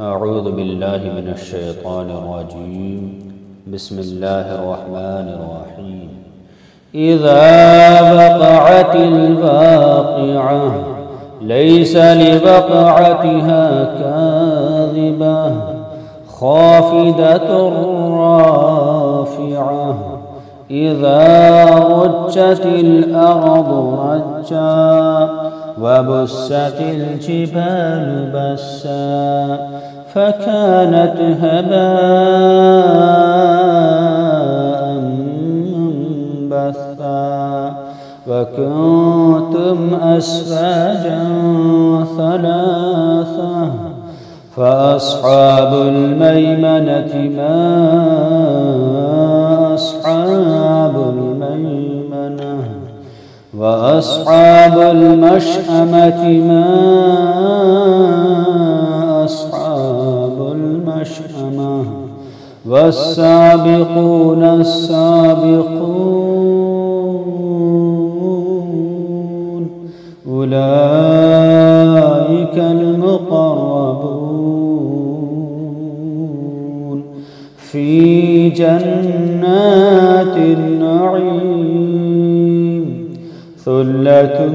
أعوذ بالله من الشيطان الرجيم. بسم الله الرحمن الرحيم. إذا وقعت الواقعة ليس لوقعتها كاذبة خافضة رافعة إذا رجت الأرض رجا وبست الجبال بسا فكانت هباء منبثا وكنتم أزواجا ثلاثة فأصحاب الميمنة ما أصحاب الميمنة وأصحاب المشأمة ما أصحاب المشأمة والسابقون السابقون أولئك المقربون في جنات النعيم ثلة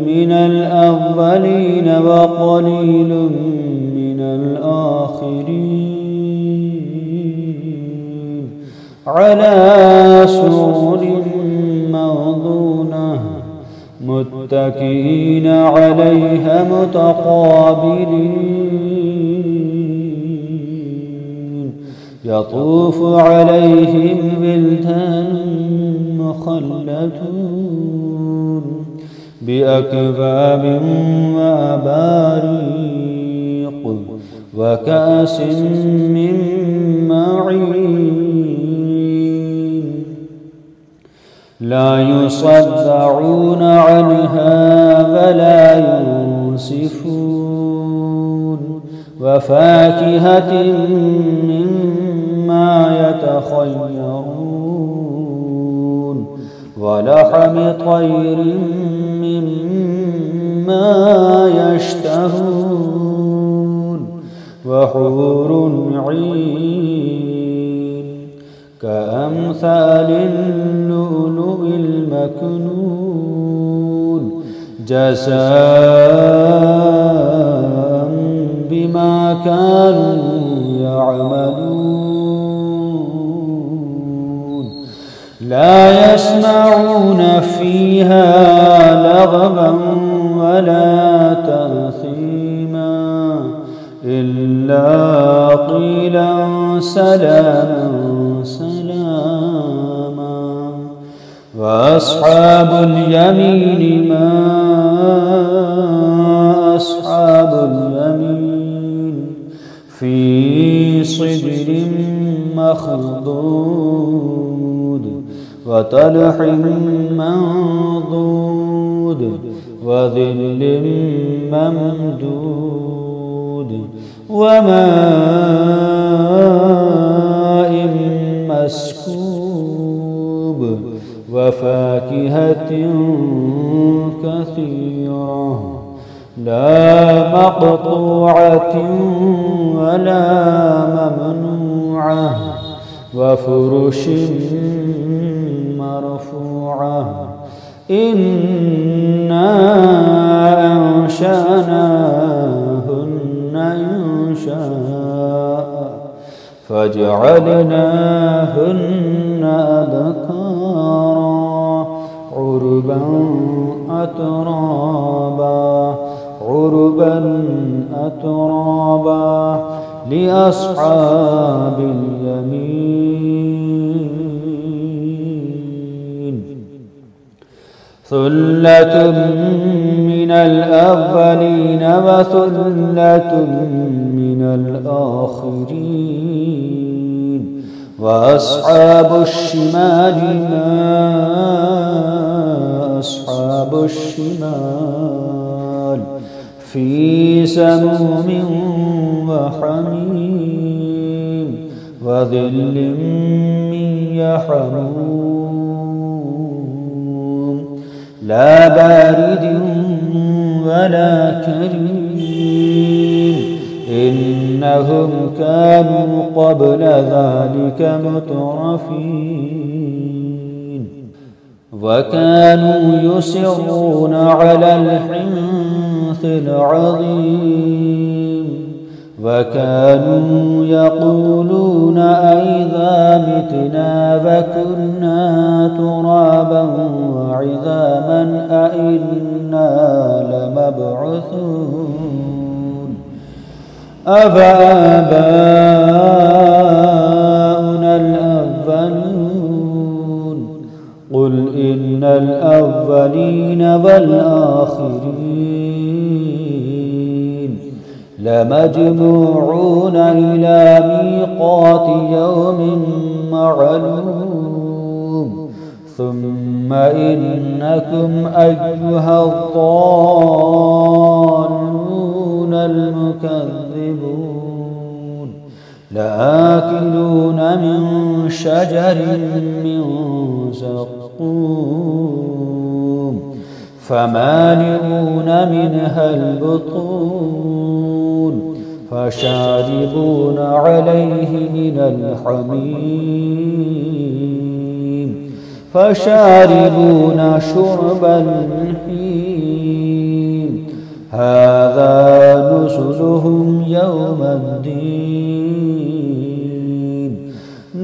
من الأولين وقليل من الآخرين على سرر موضونة متكئين عليها متقابلين يطوف عليهم ولدان مخلدون بأكواب وأباريق وكأس من معين لا يصدعون عنها ولا ينصفون وفاكهة مما يتخيرون ولحم طير مما يشتهون وحور عين كأمثال اللؤلؤ المكنون جزاء بما كانوا يعملون لا يسمعون فيها لغوا ولا تأثيما إلا قيلا سلاما سلاما وأصحاب اليمين ما أصحاب اليمين في صدر مخضود وطلح منضود وظل ممدود وماء مسكوب وفاكهة كثيرة لا مقطوعة ولا ممنوعة وفرش مرفوعة إنا أنشأناهن إنشاء فجعلناهن أبكارا عربا أترابا عربا أترابا لأصحاب اليمين ثلة من الأولين وثلة من الآخرين وأصحاب الشمال ما أصحاب الشمال في سموم وحميم وظل من يحموم لا بارد ولا كريم إنهم كانوا قبل ذلك مترفين وكانوا يصرون على الحنث العظيم وكانوا يقولون أئذا متنا فكنا ترابا وعظاما أئنا لمبعوثون أفآباؤنا الأولون قل إن الأولين والآخرين لمجموعون إلى ميقات يوم معلوم ثم إنكم أيها الضالون المكذبون لآكلون من شجر من زقوم فمالئون منها البطون فشاربون عليه من الحميم فشاربون شرب الهيم هذا نزلهم يوم الدين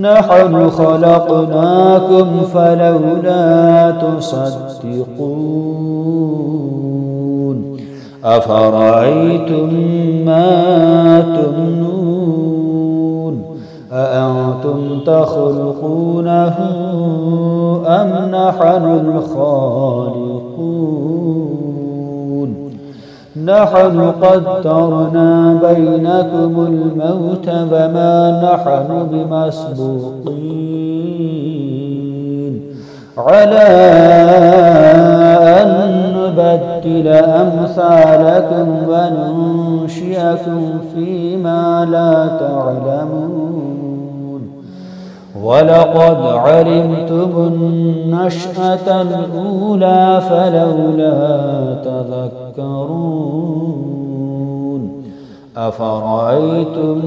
نحن خلقناكم فلولا تصدقون أفرأيتم ما تمنون أأنتم تخلقونه أم نحن الخالقون نحن قدرنا بينكم الموت وما نحن بمسبوقين على أن نبدل أمثالكم وننشئكم فيما لا تعلمون ولقد علمتم النشأة الأولى فلولا تذكرون أفرأيتم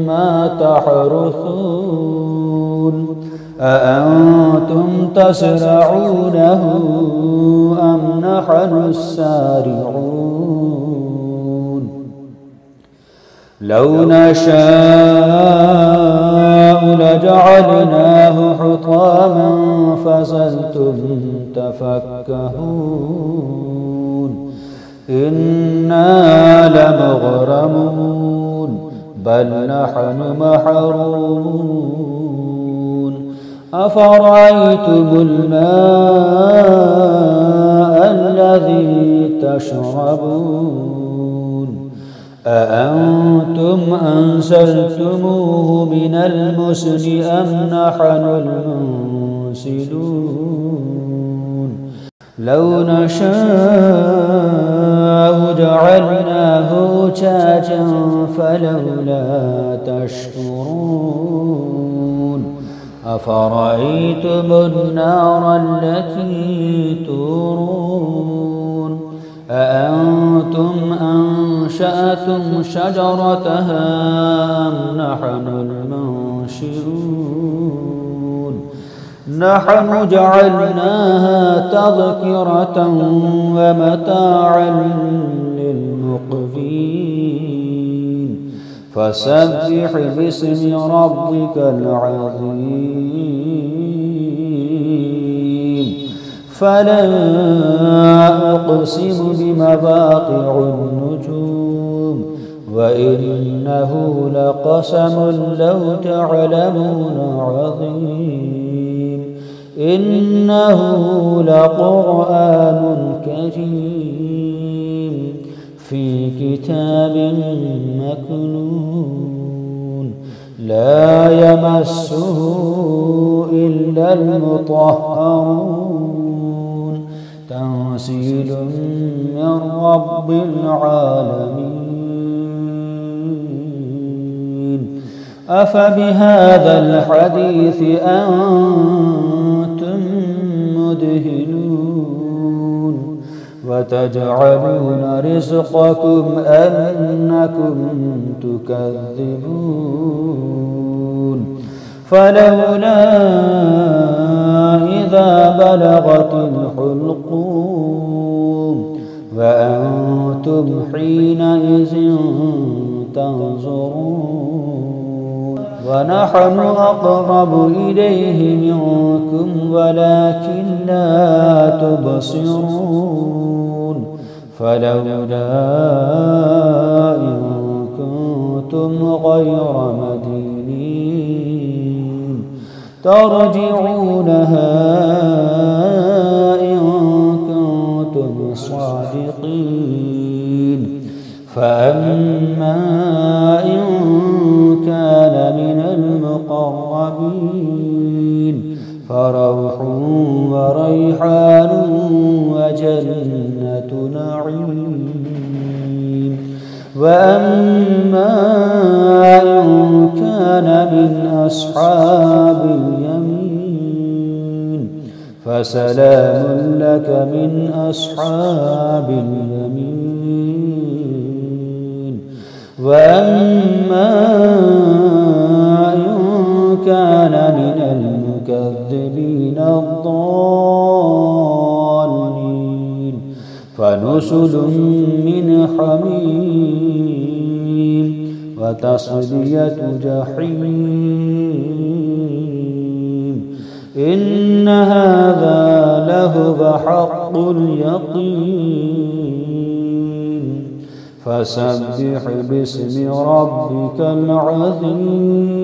ما تحرثون أأنتم تزرعونه أم نحن الزارعون لو نشاء لجعلناه حطاما فظلتم تفكهون إنا لمغرمون بل نحن محرومون أفرأيتم الماء الذي تشربون أأنتم أنزلتموه من المزن أم نحن المنزلون لو نشاء جعلناه أجاجا فلولا تشكرون أفرأيتم النار التي تورون أأنتم أنشأتم شجرتها أم نحن المنشئون نحن جعلناها تذكرة ومتاعا للمقوين فسبح باسم ربك العظيم فلا أقسم بمواقع النجوم وإنه لقسم لو تعلمون عظيم إنه لقرآن كريم في كتاب مكنون لا يمسه إلا المطهرون تنزيل من رب العالمين أفبهذا الحديث أنتم مدهنون وتجعلون رزقكم أنكم تكذبون فلولا إذا بلغت الحلقوم وأنتم حينئذ تنظرون ونحن أقرب إليه منكم ولكن لا تبصرون فلولا إن كنتم غير مدينين ترجعونها إن كنتم صادقين فأما إن كان من المقربين فروح وريحان وجنة نعيم وأما إن كان من أصحاب اليمين فسلام لك من أصحاب اليمين وأما إن كان من المكذبين الضالين فنزل من حميم وتصلية جحيم إن هذا لهو حق اليقين فسبح باسم ربك العظيم.